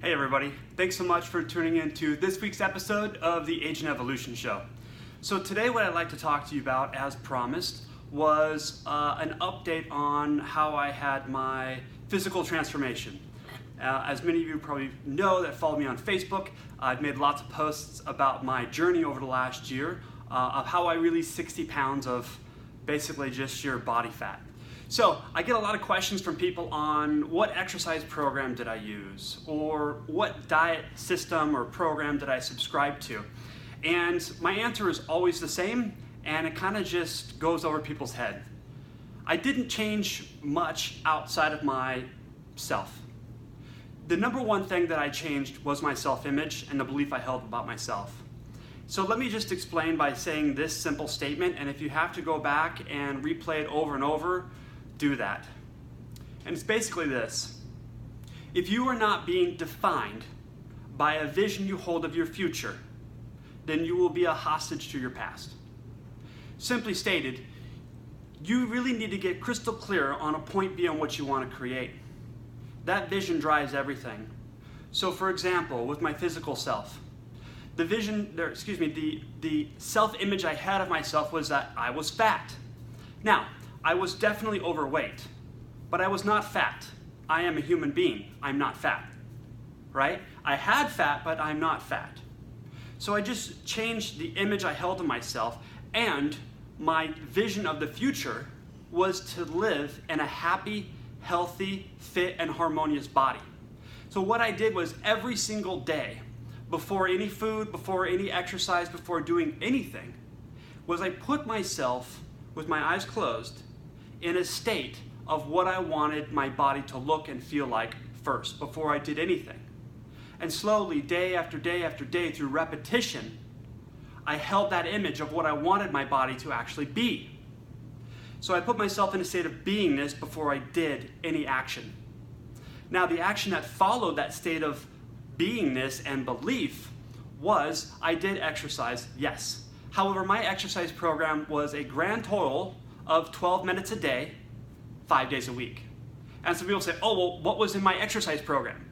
Hey everybody, thanks so much for tuning in to this week's episode of the Age and Evolution Show. So today what I'd like to talk to you about, as promised, was an update on how I had my physical transformation. As many of you probably know that follow me on Facebook, I've made lots of posts about my journey over the last year of how I released 60 pounds of basically just sheer body fat. So I get a lot of questions from people on what exercise program did I use, or what diet system or program did I subscribe to. And my answer is always the same, and it kind of just goes over people's head. I didn't change much outside of myself. The number one thing that I changed was my self-image and the belief I held about myself. So let me just explain by saying this simple statement, and if you have to go back and replay it over and over, do that. And it's basically this: if you are not being defined by a vision you hold of your future, then you will be a hostage to your past. Simply stated, you really need to get crystal clear on a point beyond what you want to create. That vision drives everything. So for example, with my physical self, the self-image I had of myself was that I was fat. Now, I was definitely overweight, but I was not fat. I am a human being. I'm not fat, right? I had fat, but I'm not fat. So I just changed the image I held of myself, and my vision of the future was to live in a happy, healthy, fit, and harmonious body. So what I did was every single day, before any food, before any exercise, before doing anything, was I put myself, with my eyes closed, in a state of what I wanted my body to look and feel like first, before I did anything. And slowly, day after day after day, through repetition, I held that image of what I wanted my body to actually be. So I put myself in a state of beingness before I did any action. Now, the action that followed that state of beingness and belief was I did exercise, yes. However, my exercise program was a grand total of 12 minutes a day, 5 days a week. And some people say, oh, well, what was in my exercise program?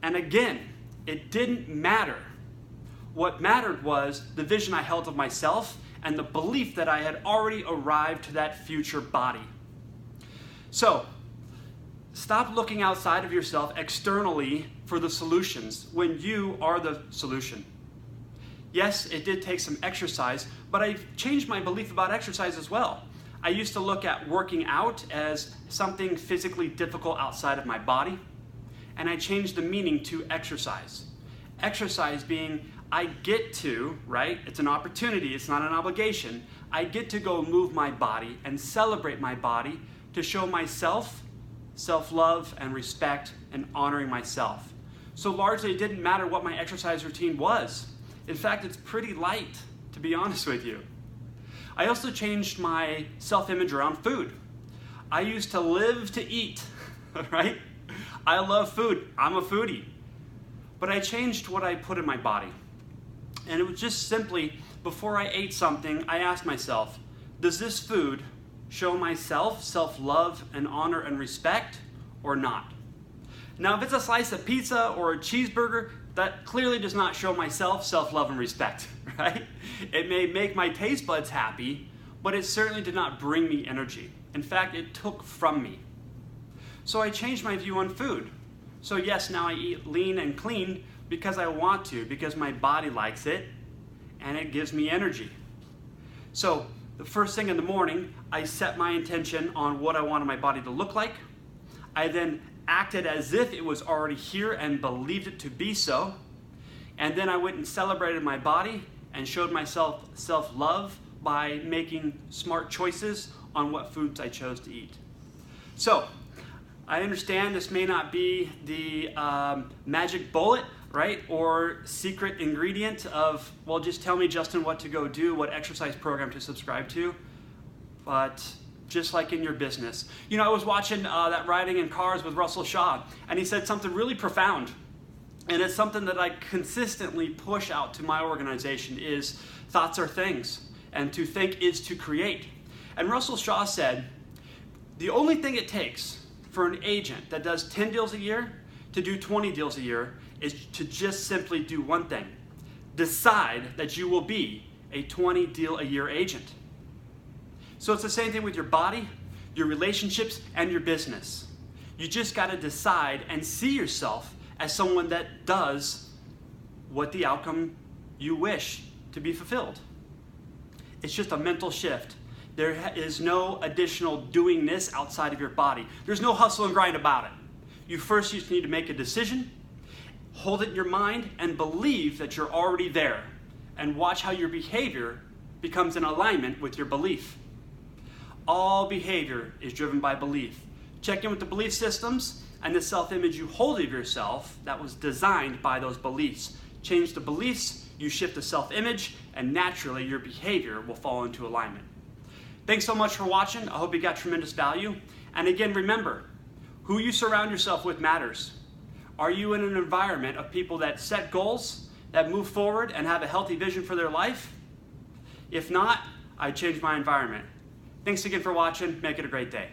And again, it didn't matter. What mattered was the vision I held of myself and the belief that I had already arrived to that future body. So, stop looking outside of yourself externally for the solutions when you are the solution. Yes, it did take some exercise, but I've changed my belief about exercise as well. I used to look at working out as something physically difficult outside of my body, and I changed the meaning to exercise. Exercise being, I get to, right? It's an opportunity, it's not an obligation. I get to go move my body and celebrate my body to show myself self-love and respect and honoring myself. So largely it didn't matter what my exercise routine was. In fact, it's pretty light, to be honest with you. I also changed my self-image around food. I used to live to eat, right? I love food, I'm a foodie. But I changed what I put in my body. And it was just simply, before I ate something, I asked myself, does this food show myself self-love and honor and respect, or not? Now, if it's a slice of pizza or a cheeseburger, that clearly does not show myself self-love and respect, right? It may make my taste buds happy, but it certainly did not bring me energy. In fact, it took from me. So I changed my view on food. So yes, now I eat lean and clean because I want to, because my body likes it, and it gives me energy. So the first thing in the morning, I set my intention on what I wanted my body to look like. I then acted as if it was already here and believed it to be so. And then I went and celebrated my body and showed myself self-love by making smart choices on what foods I chose to eat. So, I understand this may not be the magic bullet, right, or secret ingredient of, well, just tell me, Justin, what to go do, what exercise program to subscribe to, but just like in your business. You know, I was watching that Riding in Cars with Russell Shaw, and he said something really profound, and it's something that I consistently push out to my organization is thoughts are things, and to think is to create. And Russell Shaw said, the only thing it takes for an agent that does 10 deals a year to do 20 deals a year is to just simply do one thing. Decide that you will be a 20 deal a year agent. So it's the same thing with your body, your relationships, and your business. You just got to decide and see yourself as someone that does what the outcome you wish to be fulfilled. It's just a mental shift. There is no additional doing this outside of your body. There's no hustle and grind about it. You first just need to make a decision, hold it in your mind, and believe that you're already there. And watch how your behavior becomes in alignment with your belief. All behavior is driven by belief. Check in with the belief systems and the self-image you hold of yourself that was designed by those beliefs. Change the beliefs, you shift the self-image, and naturally your behavior will fall into alignment. Thanks so much for watching. I hope you got tremendous value. And again, remember, who you surround yourself with matters. Are you in an environment of people that set goals, that move forward, and have a healthy vision for their life? If not, I'd change my environment. Thanks again for watching. Make it a great day.